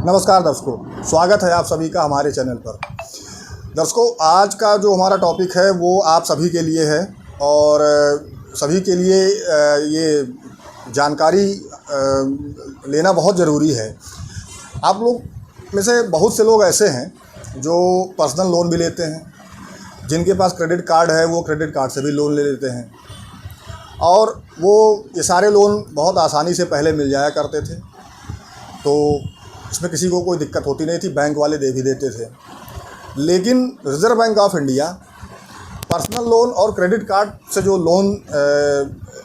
नमस्कार दर्शकों, स्वागत है आप सभी का हमारे चैनल पर। दर्शकों, आज का जो हमारा टॉपिक है वो आप सभी के लिए है और सभी के लिए ये जानकारी लेना बहुत ज़रूरी है। आप लोग में से बहुत से लोग ऐसे हैं जो पर्सनल लोन भी लेते हैं, जिनके पास क्रेडिट कार्ड है वो क्रेडिट कार्ड से भी लोन ले लेते हैं और वो ये सारे लोन बहुत आसानी से पहले मिल जाया करते थे, तो इसमें किसी को कोई दिक्कत होती नहीं थी, बैंक वाले दे भी देते थे। लेकिन reserve bank of India personal loan और क्रेडिट कार्ड से जो लोन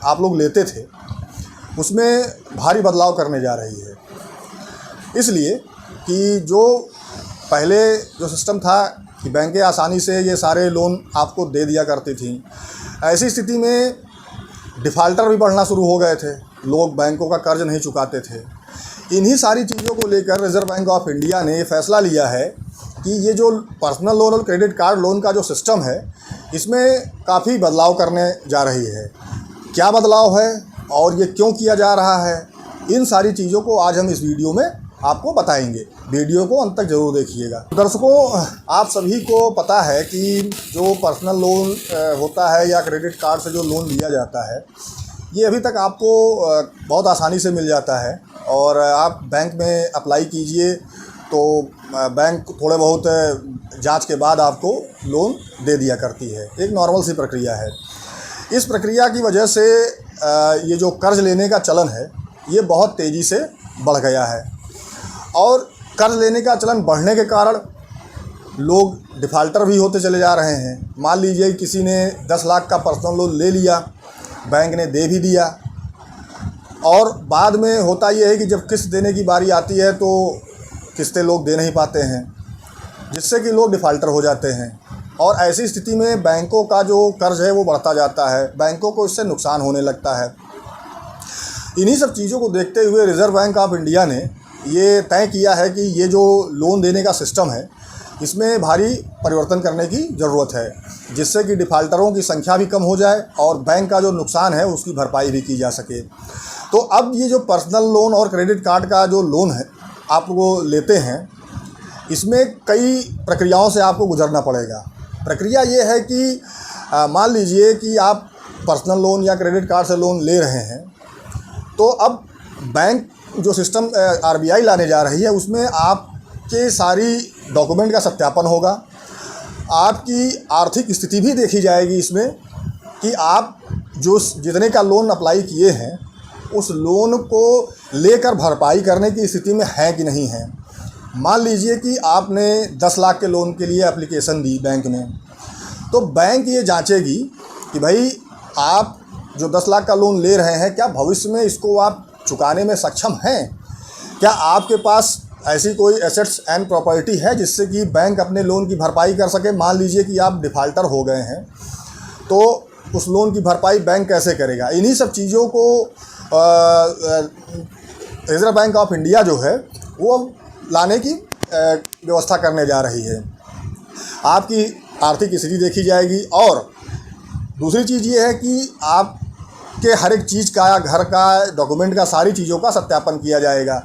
आप लोग लेते थे उसमें भारी बदलाव करने जा रही है। इसलिए कि जो पहले जो सिस्टम था कि बैंकें आसानी से ये सारे लोन आपको दे दिया करती थी, ऐसी स्थिति में डिफ़ाल्टर भी बढ़ना शुरू हो गए थे, लोग बैंकों का कर्ज नहीं चुकाते थे। इन्हीं सारी चीज़ों को लेकर रिज़र्व बैंक ऑफ इंडिया ने फैसला लिया है कि ये जो पर्सनल लोन और क्रेडिट कार्ड लोन का जो सिस्टम है इसमें काफ़ी बदलाव करने जा रही है। क्या बदलाव है और ये क्यों किया जा रहा है, इन सारी चीज़ों को आज हम इस वीडियो में आपको बताएंगे। वीडियो को अंत तक ज़रूर देखिएगा। दर्शकों, आप सभी को पता है कि जो पर्सनल लोन होता है या क्रेडिट कार्ड से जो लोन लिया जाता है ये अभी तक आपको बहुत आसानी से मिल जाता है और आप बैंक में अप्लाई कीजिए तो बैंक थोड़े बहुत जांच के बाद आपको लोन दे दिया करती है। एक नॉर्मल सी प्रक्रिया है। इस प्रक्रिया की वजह से ये जो कर्ज लेने का चलन है ये बहुत तेज़ी से बढ़ गया है और कर्ज लेने का चलन बढ़ने के कारण लोग डिफ़ाल्टर भी होते चले जा रहे हैं। मान लीजिए किसी ने 10 लाख का पर्सनल लोन ले लिया, बैंक ने दे भी दिया और बाद में होता यह है कि जब किस्त देने की बारी आती है तो किस्तें लोग दे नहीं पाते हैं, जिससे कि लोग डिफ़ाल्टर हो जाते हैं और ऐसी स्थिति में बैंकों का जो कर्ज है वो बढ़ता जाता है, बैंकों को इससे नुकसान होने लगता है। इन्हीं सब चीज़ों को देखते हुए रिज़र्व बैंक ऑफ इंडिया ने ये तय किया है कि ये जो लोन देने का सिस्टम है इसमें भारी परिवर्तन करने की ज़रूरत है, जिससे कि डिफ़ाल्टरों की संख्या भी कम हो जाए और बैंक का जो नुकसान है उसकी भरपाई भी की जा सके। तो अब ये जो पर्सनल लोन और क्रेडिट कार्ड का जो लोन है आप वो लेते हैं, इसमें कई प्रक्रियाओं से आपको गुजरना पड़ेगा। प्रक्रिया ये है कि मान लीजिए कि आप पर्सनल लोन या क्रेडिट कार्ड से लोन ले रहे हैं, तो अब बैंक जो सिस्टम आरबीआई लाने जा रही है उसमें आपके सारी डॉक्यूमेंट का सत्यापन होगा, आपकी आर्थिक स्थिति भी देखी जाएगी इसमें कि आप जो जितने का लोन अप्लाई किए हैं उस लोन को लेकर भरपाई करने की स्थिति में है कि नहीं है। मान लीजिए कि आपने 10 लाख के लोन के लिए एप्लीकेशन दी बैंक में, तो बैंक ये जांचेगी कि भाई आप जो 10 लाख का लोन ले रहे हैं क्या भविष्य में इसको आप चुकाने में सक्षम हैं, क्या आपके पास ऐसी कोई एसेट्स एंड प्रॉपर्टी है जिससे कि बैंक अपने लोन की भरपाई कर सके। मान लीजिए कि आप डिफ़ाल्टर हो गए हैं तो उस लोन की भरपाई बैंक कैसे करेगा। इन्हीं सब चीज़ों को रिज़र्व बैंक ऑफ इंडिया जो है वो लाने की व्यवस्था करने जा रही है। आपकी आर्थिक स्थिति देखी जाएगी और दूसरी चीज़ ये है कि आपके हर एक चीज़ का, घर का, डॉक्यूमेंट का, सारी चीज़ों का सत्यापन किया जाएगा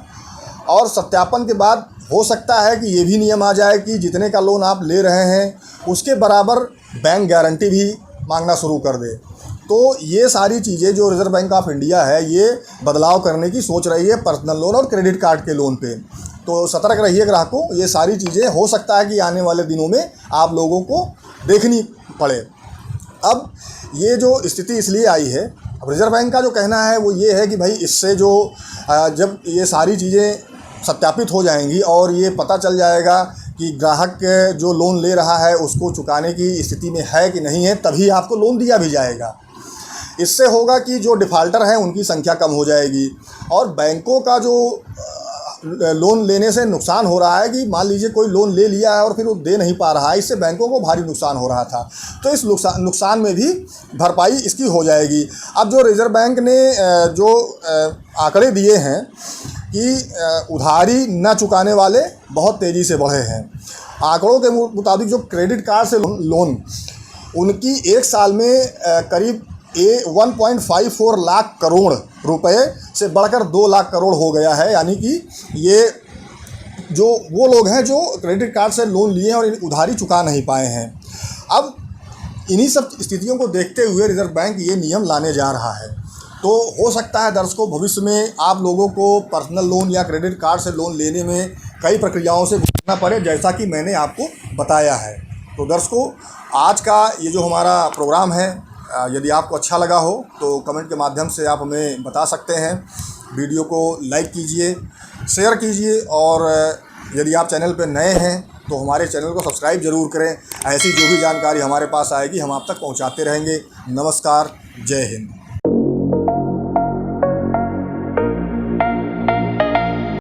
और सत्यापन के बाद हो सकता है कि ये भी नियम आ जाए कि जितने का लोन आप ले रहे हैं उसके बराबर बैंक गारंटी भी मांगना शुरू कर दे। तो ये सारी चीज़ें जो रिज़र्व बैंक ऑफ इंडिया है ये बदलाव करने की सोच रही है पर्सनल लोन और क्रेडिट कार्ड के लोन पे। तो सतर्क रहिए ग्राहकों, ये सारी चीज़ें हो सकता है कि आने वाले दिनों में आप लोगों को देखनी पड़े। अब ये जो स्थिति इसलिए आई है, अब रिज़र्व बैंक का जो कहना है वो ये है कि भाई इससे जो जब ये सारी चीज़ें सत्यापित हो जाएंगी और ये पता चल जाएगा कि ग्राहक जो लोन ले रहा है उसको चुकाने की स्थिति में है कि नहीं है, तभी आपको लोन दिया भी जाएगा। इससे होगा कि जो डिफ़ाल्टर हैं उनकी संख्या कम हो जाएगी और बैंकों का जो लोन लेने से नुकसान हो रहा है कि मान लीजिए कोई लोन ले लिया है और फिर वो दे नहीं पा रहा है, इससे बैंकों को भारी नुकसान हो रहा था, तो इस नुकसान में भी भरपाई इसकी हो जाएगी। अब जो रिज़र्व बैंक ने जो आंकड़े दिए हैं कि उधारी न चुकाने वाले बहुत तेज़ी से बढ़े हैं। आंकड़ों के मुताबिक जो क्रेडिट कार्ड से लोन उनकी एक साल में करीब 1.54 लाख करोड़ रुपए से बढ़कर 2 लाख करोड़ हो गया है। यानी कि ये जो वो लोग हैं जो क्रेडिट कार्ड से लोन लिए हैं और उधारी चुका नहीं पाए हैं। अब इन्हीं सब स्थितियों को देखते हुए रिज़र्व बैंक ये नियम लाने जा रहा है। तो हो सकता है दर्शकों, भविष्य में आप लोगों को पर्सनल लोन या क्रेडिट कार्ड से लोन लेने में कई प्रक्रियाओं से गुजरना पड़े, जैसा कि मैंने आपको बताया है। तो दर्शकों, आज का ये जो हमारा प्रोग्राम है, यदि आपको अच्छा लगा हो तो कमेंट के माध्यम से आप हमें बता सकते हैं। वीडियो को लाइक कीजिए, शेयर कीजिए, और यदि आप चैनल पर नए हैं तो हमारे चैनल को सब्सक्राइब ज़रूर करें। ऐसी जो भी जानकारी हमारे पास आएगी हम आप तक पहुंचाते रहेंगे। नमस्कार, जय हिंद।